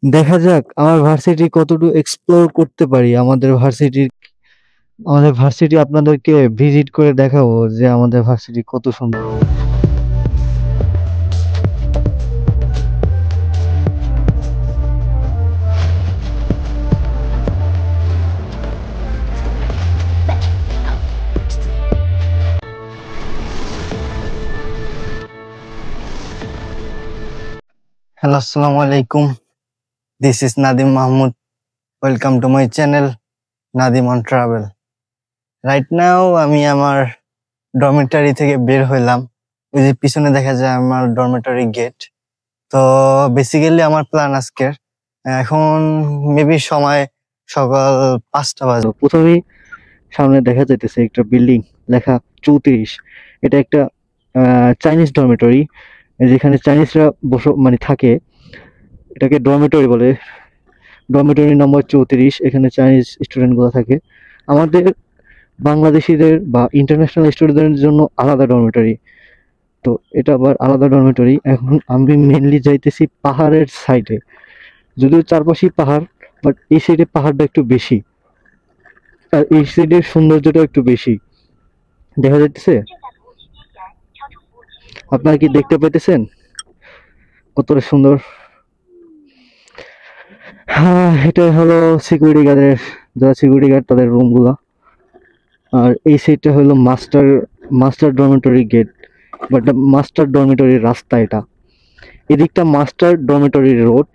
দেখা যাক আমার ভার্সিটি কতটুকু এক্সপ্লোর করতে পারি। আমাদের ভার্সিটি আপনাদেরকে ভিজিট করে দেখাবো যে আমাদের ভার্সিটি কত সুন্দর। হ্যালো, আসসালামু আলাইকুম। This is Nadim Mahmud. Welcome to my channel Nadim on travel. Right now আমি আমার ডরমিটরি থেকে বের হইলাম। ওই যে পিছনে দেখা যায় আমার ডরমিটরি গেট। তো বেসিক্যালি আমার প্ল্যান আজকের, এখন মেবি সময় সকাল 5টা বাজে। প্রথমেই সামনে দেখা যাইতেছে একটা বিল্ডিং, লেখা 34। এটা একটা চাইনিজ ডরমিটরি, যেখানে চাইনিজরা মানে থাকে। এটাকে ডরমিটরি বলে। ডরমিটরি নম্বর 34, এখানে চাইনিজ স্টুডেন্টগুলো থাকে। আমাদের বাংলাদেশিদের বা ইন্টারন্যাশনাল স্টুডেন্টদের জন্য আলাদা ডরমিটরি। তো এটা আবার আলাদা ডরমিটরি। এখন আমি মেনলি যাইতেছি পাহাড়ের সাইডে, যদিও চারপাশেই পাহাড়, বাট এই সাইডে পাহাড়টা একটু বেশি, আর এই সাইডের সৌন্দর্যটা একটু বেশি দেখা যাইতেছে। আপনারা কি দেখতে পাইতেছেন কতটা সুন্দর? হ্যাঁ, এটা হলো সিকিউরিটি গার্ডের, যারা সিকিউরিটি গার্ড তাদের রুমগুলো। আর এই সাইডটা হলো master master dormitory gate, but master ডরমিটরির রাস্তা এটা। এদিকটা মাস্টার ডরমিটরি রোড,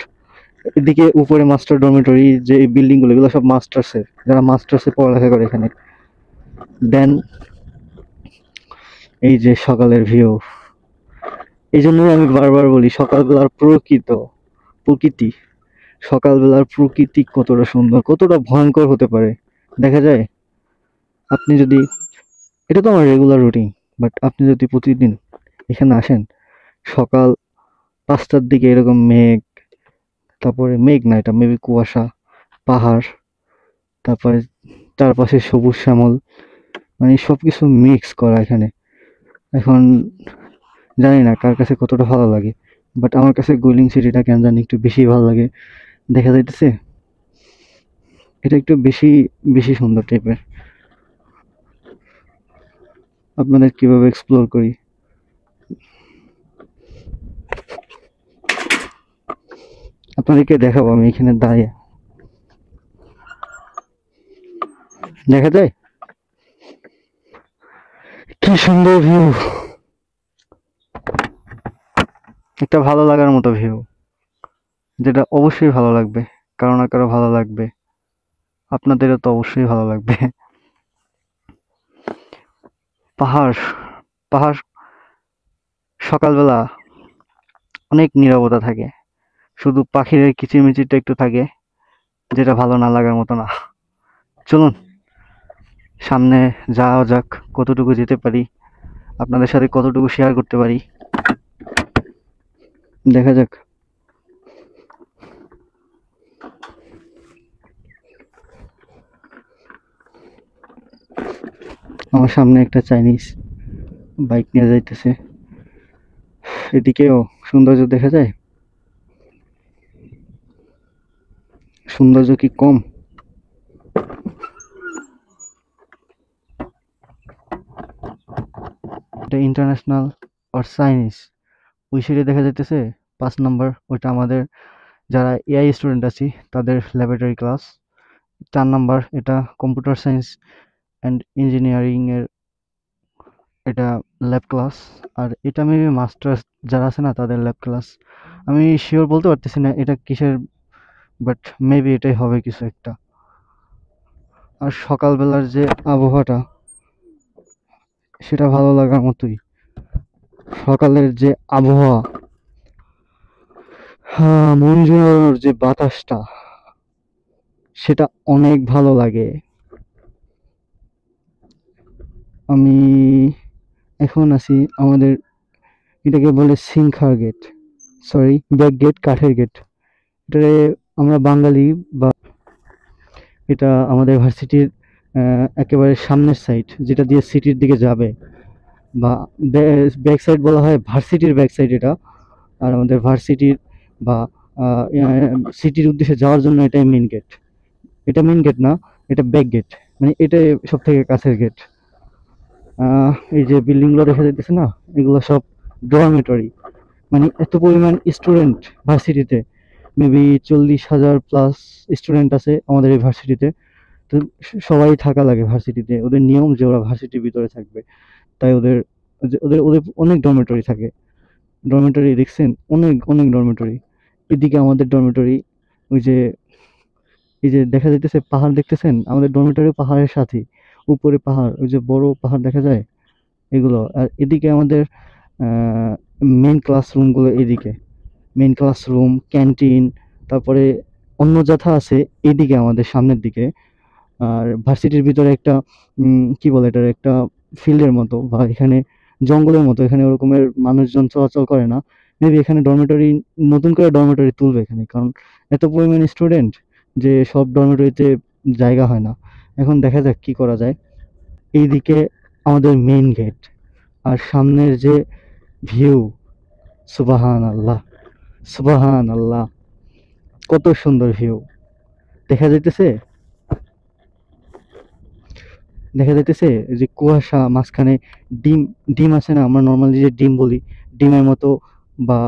এদিকে উপরে মাস্টার ডরমিটরি। যে বিল্ডিং গুলো, এগুলো সব মাস্টার্সের, যারা মাস্টার্সে পড়ালেখা করে এখানে। দেন এই যে সকালের ভিউ, এই জন্যই আমি বারবার বলি সকালবেলার প্রকৃতি, সকালবেলার প্রকৃতি কতটা সুন্দর, কতটা ভয়ঙ্কর হতে পারে দেখা যায়। আপনি যদি, এটা তো আমার রেগুলার রুটিন, বাট আপনি যদি প্রতিদিন এখানে আসেন সকাল 5টার দিকে, এরকম মেঘ, তারপরে মেঘ না, এটা মেবি কুয়াশা, পাহাড়, তারপরে চারপাশে সবুজ শ্যামল, মানে সবকিছু মিক্স করা এখানে। এখন জানি না কার কাছে কতটা ভালো লাগে, বাট আমার কাছে গুইলিং সিটিটা কেন জানি একটু বেশি ভালো লাগে। দেখা যাইতেছে এটা একটু বেশি বেশি সুন্দর টাইপের। আপনাদের কিভাবে এক্সপ্লোর করি আপনাদেরকে দেখাবো আমি এখানে দাঁড়িয়ে। দেখা যায় কি সুন্দর ভিউ, একটা ভালো লাগার মতো ভিউ, যেটা অবশ্যই ভালো লাগবে, কারো না কারো ভালো লাগবে, আপনাদেরও তো অবশ্যই ভালো লাগবে। পাহাড়, পাহাড় সকালবেলা অনেক নীরবতা থাকে, শুধু পাখির কিচিরমিচিরটা একটু থাকে, যেটা ভালো না লাগার মতো না। চলুন সামনে যাওয়া যাক, কতটুকু যেতে পারি, আপনাদের সাথে কতটুকু শেয়ার করতে পারি, দেখা যাক। আমার সামনে একটা চাইনিজ বাইক নিয়ে যাইতেছে, এদিকেও সৌন্দর্য দেখা যায়। সৌন্দর্য কি কম? এটা ইন্টারন্যাশনাল আর চাইনিজ। ওই সাইডে দেখা যাইতেছে 5 নম্বর, ওইটা আমাদের যারা এআই স্টুডেন্ট আছি তাদের ল্যাবরেটরি ক্লাস। 4 নম্বর এটা কম্পিউটার সায়েন্স অ্যান্ড ইঞ্জিনিয়ারিং এর, এটা ল্যাব ক্লাস। আর এটা মেবি মাস্টার্স যারা আছে না তাদের ল্যাব ক্লাস। আমি শিওর বলতে পারতেছি না এটা কিসের, বাট মেবি এটাই হবে কিছু একটা। আর সকালবেলার যে আবহাওয়াটা, সেটা ভালো লাগার মতোই। সকালের যে আবহাওয়া, হ্যাঁ, মন জুড়ানোর যে বাতাসটা, সেটা অনেক ভালো লাগে। আমি এখন আছি আমাদের, এটাকে বলে সিংখার গেট, সরি ব্যাক গেট, কাঠের গেট। এটারে আমরা বাঙালি বা, এটা আমাদের ভার্সিটির একেবারে সামনের সাইড, যেটা দিয়ে সিটির দিকে যাবে, বা ব্যাক সাইড বলা হয়, ভার্সিটির ব্যাক সাইড এটা। আর আমাদের ভার্সিটির বা সিটির উদ্দেশ্যে যাওয়ার জন্য এটাই মেইন গেট। এটা মেইন গেট না, এটা ব্যাক গেট, মানে এটাই সব থেকে কাছের গেট। এই যে বিল্ডিংগুলো দেখা যাইতেছে না, এগুলো সব ডরমেটরি। মানে এত পরিমাণ স্টুডেন্ট ভার্সিটিতে, মেবি 40,000 প্লাস স্টুডেন্ট আছে আমাদের এই ভার্সিটিতে। তো সবাই থাকা লাগে ভার্সিটিতে, ওদের নিয়ম যে ওরা ভার্সিটির ভিতরে থাকবে। তাই ওদের ওদের ওদের অনেক ডরমেটরি থাকে। ডরমেটরি দেখছেন, অনেক অনেক ডরমেটরি। এদিকে আমাদের ডরমেটরি, ওই যে এই যে দেখা যাইতেছে পাহাড় দেখতেছেন, আমাদের ডরমেটরি পাহাড়ের সাথে, উপরে পাহাড়, ওই যে বড় পাহাড় দেখা যায় এগুলো। আর এদিকে আমাদের মেইন ক্লাসরুমগুলো, এদিকে মেইন ক্লাসরুম, ক্যান্টিন, তারপরে অন্য যথা আছে এদিকে আমাদের সামনের দিকে। আর ভার্সিটির ভিতরে একটা কি বলে এটার, একটা ফিল্ডের মতো বা এখানে জঙ্গলের মতো, এখানে ওরকমের মানুষজন চলাচল করে না। মেবি এখানে ডরমেটরি, নতুন করে ডরমেটরি তুলবে এখানে, কারণ এত পরিমাণ স্টুডেন্ট যে সব ডরমেটরিতে জায়গা হয় না। এখন দেখা যাক কি করা যায়। এইদিকে আমাদের মেইন গেট, আর সামনের যে ভিউ, সুবাহান আল্লাহ, সুবাহান আল্লাহ, কত সুন্দর ভিউ দেখা যাইতেছে। দেখা যাইতেছে যে কুয়াশা মাঝখানে ডিম, ডিম আছে না, আমরা নর্মালি যে ডিম বলি, ডিমের মতো, বা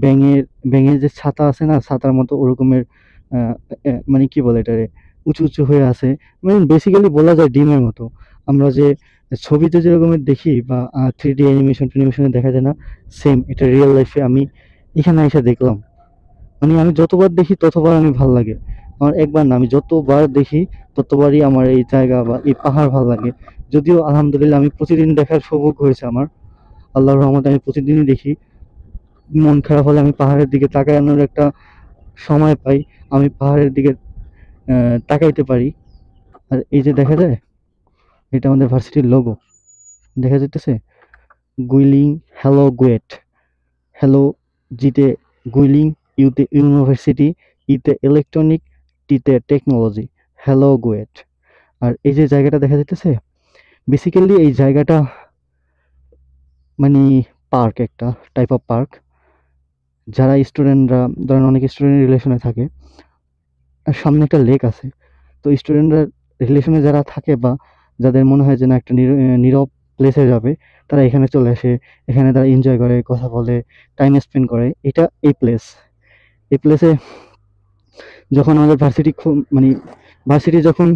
ব্যাঙের, ব্যাঙের যে ছাতা আছে না, ছাতার মতো ওরকমের। মানে কি বলে এটারে, উঁচু উঁচু হয়ে আছে। মানে বেসিক্যালি বলা যায় ডিমের মতো। আমরা যে ছবিতে যেরকমের দেখি বা 3D অ্যানিমেশন টেনিমেশনে দেখা যায় না, সেম এটা রিয়েল লাইফে আমি এখানে এসে দেখলাম। মানে আমি যতবার দেখি ততবার আমি ভাল লাগে। আমার একবার না, আমি যতবার দেখি ততবারই আমার এই জায়গা বা এই পাহাড় ভাল লাগে। যদিও আলহামদুলিল্লাহ আমি প্রতিদিন দেখার সৌভাগ্য হয়েছে আমার, আল্লাহর রহমতে আমি প্রতিদিনই দেখি। মন খারাপ হলে আমি পাহাড়ের দিকে তাকানোর একটা সময় পাই, আমি পাহাড়ের দিকে তাকাইতে পারি। আর এই যে দেখা যায়, এটা আমাদের ভার্সিটির লোগো দেখা যাইতেছে, গুইলিং হ্যালো গুয়েট, হ্যালো জিতে গুইলিং, ইউতে ইউনিভার্সিটি, ইতে ইলেকট্রনিক, টিতে টেকনোলজি, হ্যালো গুয়েট। আর এই যে জায়গাটা দেখা যাইতেছে, বেসিক্যালি এই জায়গাটা মানে পার্ক, একটা টাইপ অফ পার্ক। যারা স্টুডেন্টরা, ধরেন অনেক স্টুডেন্ট রিলেশনে থাকে, আর সামনে একটা লেক আছে। তো স্টুডেন্টরা রিলেশনে যারা থাকে বা যাদের মনে হয় যে না একটা নীরব প্লেসে যাবে, তারা এখানে চলে আসে। এখানে তারা এনজয় করে, কথা বলে, টাইম স্পেন্ড করে। এটা এই প্লেস, এই প্লেসে যখন আমাদের ভার্সিটি মানে ভার্সিটি যখন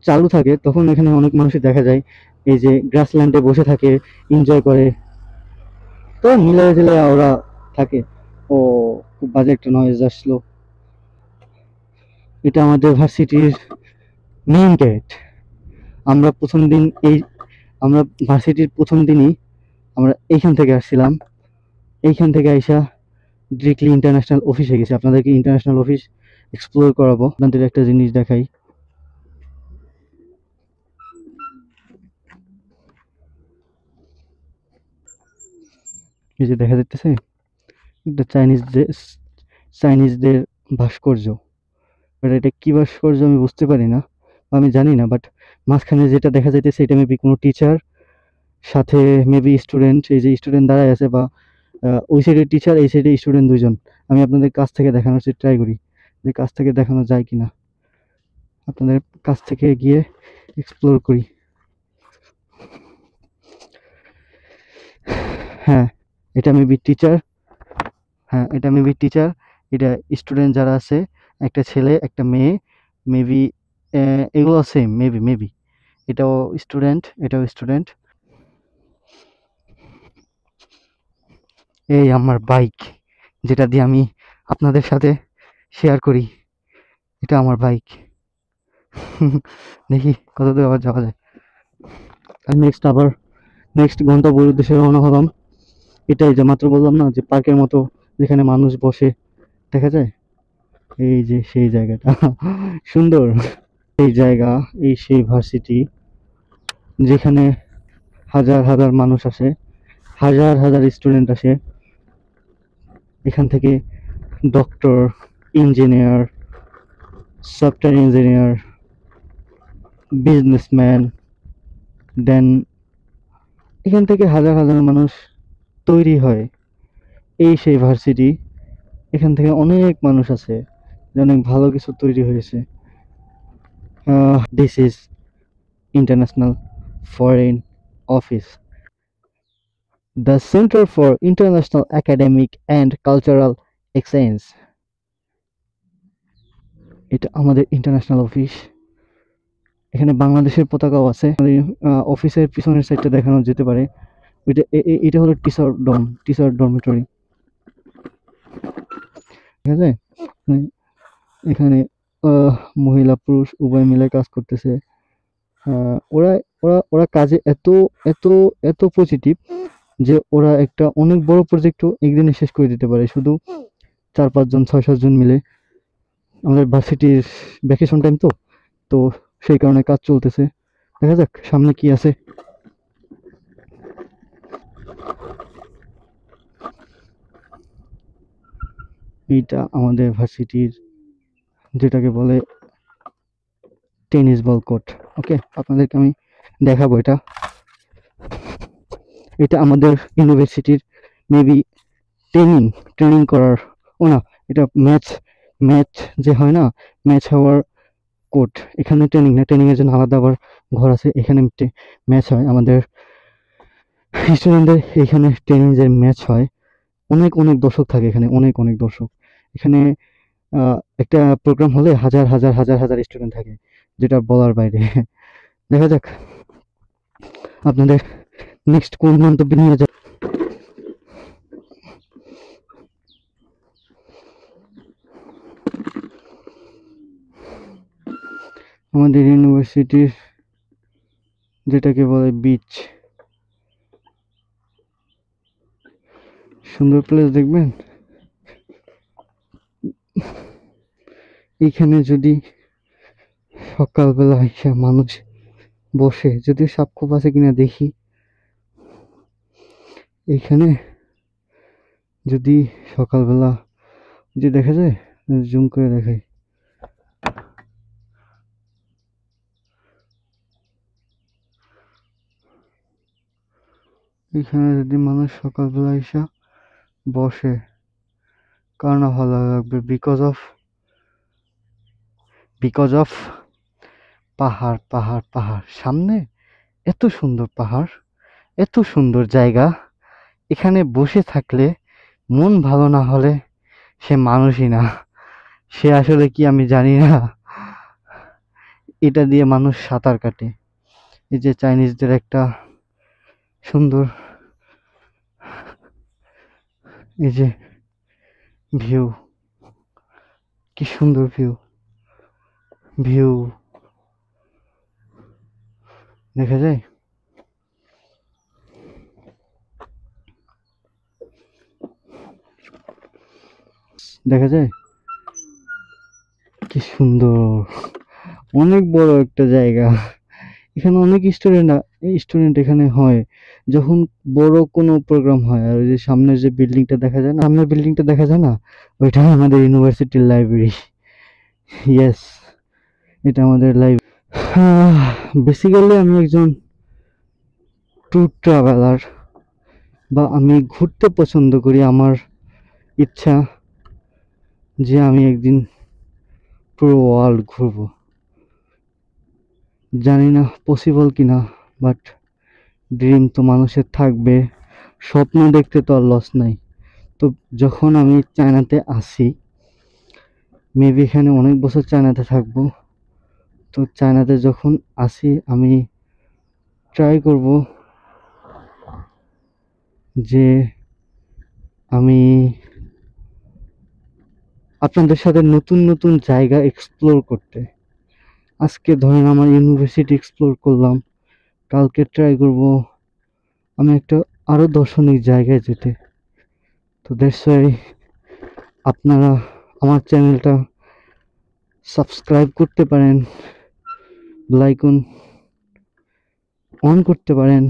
চালু থাকে, তখন এখানে অনেক মানুষই দেখা যায় এই যে গ্রাসল্যান্ডে বসে থাকে, এনজয় করে। তো মিলে ঝিলে ওরা থাকে। ও, খুব বাজে একটা নয়েজ আসলো। এটা আমাদের ভার্সিটির মেইন গেট। আমরা প্রথম দিন এই, আমরা ভার্সিটির প্রথম দিনই আমরা এইখান থেকে আসছিলাম। এইখান থেকে আইসা ডিরেক্টলি ইন্টারন্যাশনাল অফিসে গেছি। আপনাদেরকে ইন্টারন্যাশনাল অফিস এক্সপ্লোর করাবো। আপনাদের একটা জিনিস দেখাই, এই যে দেখা যাইতেছে, এটা চাইনিজদের ভাস্কর্য। বাট এটা কি ভাস্কর্য আমি বুঝতে পারি না, আমি জানি না। বাট মাঝখানে যেটা দেখা যাইতেছে, এটা মেবি কোনো টিচার, সাথে মেবি স্টুডেন্ট। এই যে স্টুডেন্ট দাঁড়ায় আছে, বা ওই সাইডে টিচার, এই সাইডে স্টুডেন্ট দুইজন। আমি আপনাদের কাছ থেকে দেখানোর ট্রাই করি, যে কাছ থেকে দেখানো যায় কিনা। আপনাদের কাছ থেকে গিয়ে এক্সপ্লোর করি। হ্যাঁ, এটা মেবি টিচার। হ্যাঁ, এটা মেবি টিচার। এটা স্টুডেন্ট যারা আছে, একটা ছেলে একটা মেয়ে, মেবি এগুলো সেম, মেবি মেবি এটাও স্টুডেন্ট, এটাও স্টুডেন্ট। এই আমার বাইক, যেটা দিয়ে আমি আপনাদের সাথে শেয়ার করি, এটা আমার বাইক। দেখি কত দূর আবার যাওয়া যায়। আর নেক্সট গন্তব্যের উদ্দেশ্যে রওনা হলাম। এটাই যে মাত্র বললাম না, যে পার্কের মতো যেখানে মানুষ বসে দেখা যায়, এই যে সেই জায়গাটা। সুন্দর এই জায়গা, এই সেই ভার্সিটি যেখানে হাজার হাজার মানুষ আসে, হাজার হাজার স্টুডেন্ট আসে। এখান থেকে doctor, engineer, software engineer, businessman, then এখান থেকে হাজার হাজার মানুষ তৈরি হয়। এই সেই ভার্সিটি, এখান থেকে অনেক মানুষ আছে, যে অনেক ভালো কিছু তৈরি হয়েছে। This is international foreign office, the centre for international academic and cultural exchange. এটা আমাদের ইন্টারন্যাশনাল অফিস। এখানে বাংলাদেশের পতাকাও আছে। অফিসের পিছনের সাইডটা দেখানো যেতে পারে। এটা হলো টিচার ডরমিটরি, ঠিক আছে। এখানে মহিলা পুরুষ উভয় মিলে কাজ করতেছে। ওরা ওরা ওরা কাজে এত এত এত পজিটিভ যে ওরা একটা অনেক বড় প্রজেক্টও একদিনে শেষ করে দিতে পারে, শুধু 4-5 জন 6-7 জন মিলে। আমাদের ভার্সিটির ভ্যাকেশন টাইম তো তো সেই কারণে কাজ চলতেছে। দেখা যাক সামনে কি আছে। এইটা আমাদের ভার্সিটির যেটাকে বলে টেনিস বল কোর্ট। ওকে, আপনাদেরকে আমি দেখাবো। এটা আমাদের ইউনিভার্সিটির মেবি ট্রেনিং ট্রেনিং করার, ও না, এটা ম্যাচ ম্যাচ যে হয় না, ম্যাচ হওয়ার কোর্ট। এখানে ট্রেনিং না, ট্রেনিং এর জন্য আলাদা আবার ঘর আছে। এখানে ম্যাচ হয় আমাদের স্টুডেন্টদের, এখানে ট্রেনিং এর ম্যাচ হয়। অনেক অনেক দর্শক থাকে এখানে, অনেক অনেক দর্শক। এখানে একটা প্রোগ্রাম হলে হাজার হাজার হাজার হাজার স্টুডেন্ট থাকে, যেটা বলার বাইরে। দেখা যাক আপনাদের নেক্সট কোন মন্তব্য নিয়ে যাক। আমাদের ইউনিভার্সিটির যেটাকে বলে বিচ, সুন্দর প্লেস দেখবেন। এইখানে যদি সকালবেলা এসে মানুষ বসে, যদিও সাপখোপ আছে কিনা দেখি, এইখানে যদি সকালবেলা যে দেখা যায়, জুম করে দেখাই, এখানে যদি মানুষ সকালবেলা এসে বসে, কার না ভালো লাগবে? বিকজ অফ পাহাড় পাহাড় পাহাড় সামনে, এত সুন্দর পাহাড়, এত সুন্দর জায়গা। এখানে বসে থাকলে মন ভালো না হলে সে মানুষই না, সে আসলে কি আমি জানি না। এটা দিয়ে মানুষ সাঁতার কাটে। এই যে চাইনিজদের একটা সুন্দর, এই যে ভিউ, কি সুন্দর ভিউ ভিউ দেখা যায়। দেখা যায় কি সুন্দর, অনেক বড় একটা জায়গা। এখানে অনেক স্টুডেন্ট এখানে হয় যখন বড় কোনো প্রোগ্রাম হয়। আর ওই যে সামনের যে বিল্ডিংটা দেখা যায় না, সামনের বিল্ডিংটা দেখা যায় না, ওইটা আমাদের ইউনিভার্সিটির লাইব্রেরি। ইয়েস, এটা আমাদের লাইব্রেরি। বেসিক্যালি আমি একজন ট্যুর ট্রাভেলার, বা আমি ঘুরতে পছন্দ করি। আমার ইচ্ছা যে আমি একদিন পুরো ওয়ার্ল্ড ঘুরবো। জানি না পসিবল কিনা, বাট ড্রিম তো মানুষের থাকবে, স্বপ্ন দেখতে তো আর লস নাই। তো যখন আমি চায়নাতে আসি, মেবি এখানে অনেক বছর চায়নাতে থাকবো। তো চায়নাতে যখন আসি আমি ট্রাই করব যে আমি আপনাদের সাথে নতুন নতুন জায়গা এক্সপ্লোর করতে। আজকে ধরেন আমার ইউনিভার্সিটি এক্সপ্লোর করলাম, কালকে ট্রাই করব আমি একটা আরো দর্শনিক জায়গায় যেতে। তো দ্যাটস ওয়াই আপনারা আমার চ্যানেলটা সাবস্ক্রাইব করতে পারেন, বেল আইকন অন করতে পারেন,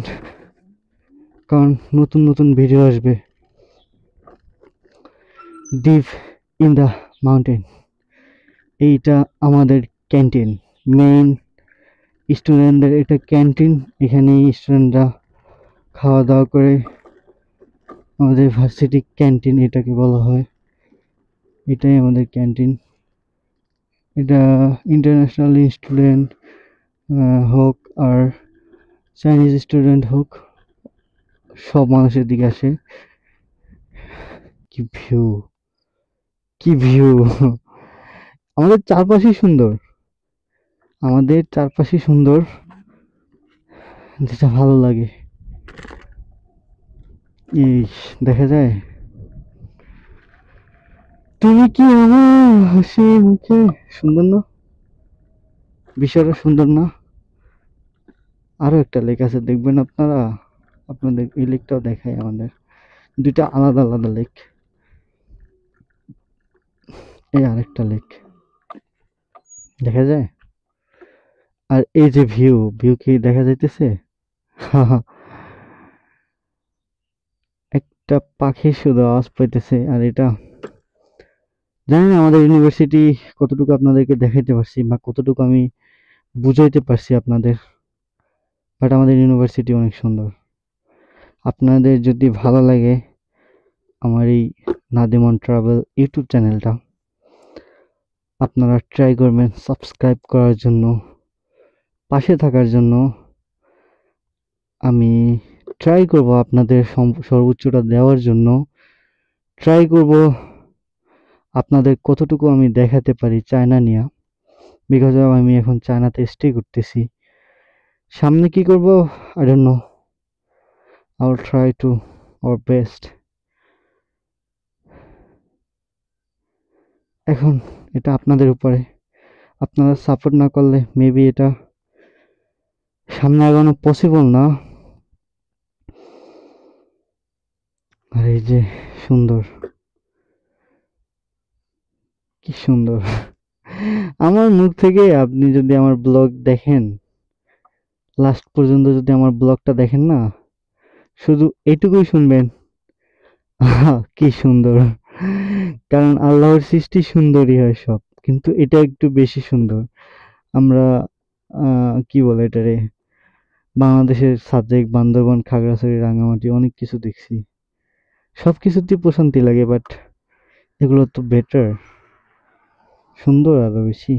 কারণ নতুন নতুন ভিডিও আসবে। ডিপ ইন দ্য মাউন্টেন, এইটা আমাদের ক্যান্টিন, মেইন স্টুডেন্টদের এটা ক্যান্টিন। এখানে স্টুডেন্টরা খাওয়া দাওয়া করে, আমাদের ভার্সিটি ক্যান্টিন এটাকে বলা হয়। এটাই আমাদের ক্যান্টিন। এটা ইন্টারন্যাশনাল স্টুডেন্ট হোক আর চাইনিজ স্টুডেন্ট হোক, সব মানুষের দিকে আসে। কি ভিউ, কি ভিউ! আমাদের চারপাশই সুন্দর, আমাদের চারপাশই সুন্দর, যেটা ভালো লাগে। ইস, দেখা যায় তুমি কি আমার হাসি মুখে। সুন্দর না বিষয়টা? সুন্দর না? আরো একটা লেক আছে, দেখবেন আপনারা। আপনাদের এই লেকটাও দেখাই। আমাদের দুইটা আলাদা আলাদা লেক। এই আরেকটা লেক দেখা যায়। আর এই যে ভিউ, ভিউ কি দেখা যাইতেছে? একটা পাখি শুধু আওয়াজ পাইতেছে। আর এটা জানি না আমাদের ইউনিভার্সিটি কতটুকু আপনাদেরকে দেখাইতে পারছি বা কতটুকু আমি বুঝাইতে পারছি আপনাদের, বাট আমাদের ইউনিভার্সিটি অনেক সুন্দর। আপনাদের যদি ভালো লাগে আমার এই নাদিম অন ট্রাভেল ইউটিউব চ্যানেলটা, আপনারা ট্রাই করবেন সাবস্ক্রাইব করার জন্য, পাশে থাকার জন্য। আমি ট্রাই করব আপনাদের সর্বোচ্চটা দেওয়ার জন্য। ট্রাই করব আপনাদের কতটুকু আমি দেখাতে পারি চায়না নিয়ে, বিকজ আমি এখন চায়নাতে স্টে করতেছি। সামনে কি করব I don't know. I will try to our best. এখন এটা আপনাদের উপরে। আপনারা সাপোর্ট না করলে মেবি এটা সামনে আগানো পসিবল না। আর এই যে সুন্দর, কি সুন্দর! আমার মুখ থেকে আপনি যদি আমার ব্লগ দেখেন, লাস্ট পর্যন্ত যদি আমার ব্লগটা দেখেন না, শুধু এইটুকুই শুনবেন, আহা কি সুন্দর! কারণ আল্লাহর সৃষ্টি সুন্দরই হয় সব, কিন্তু এটা একটু বেশি সুন্দর। আমরা কি বলে এটারে, বাংলাদেশের সাজেক, বান্দরবান, খাগড়াছড়ি, রাঙামাটি অনেক কিছু দেখছি, সব কিছুতেই প্রশান্তি লাগে, বাট এগুলো তো বেটার, সুন্দর আরো বেশি।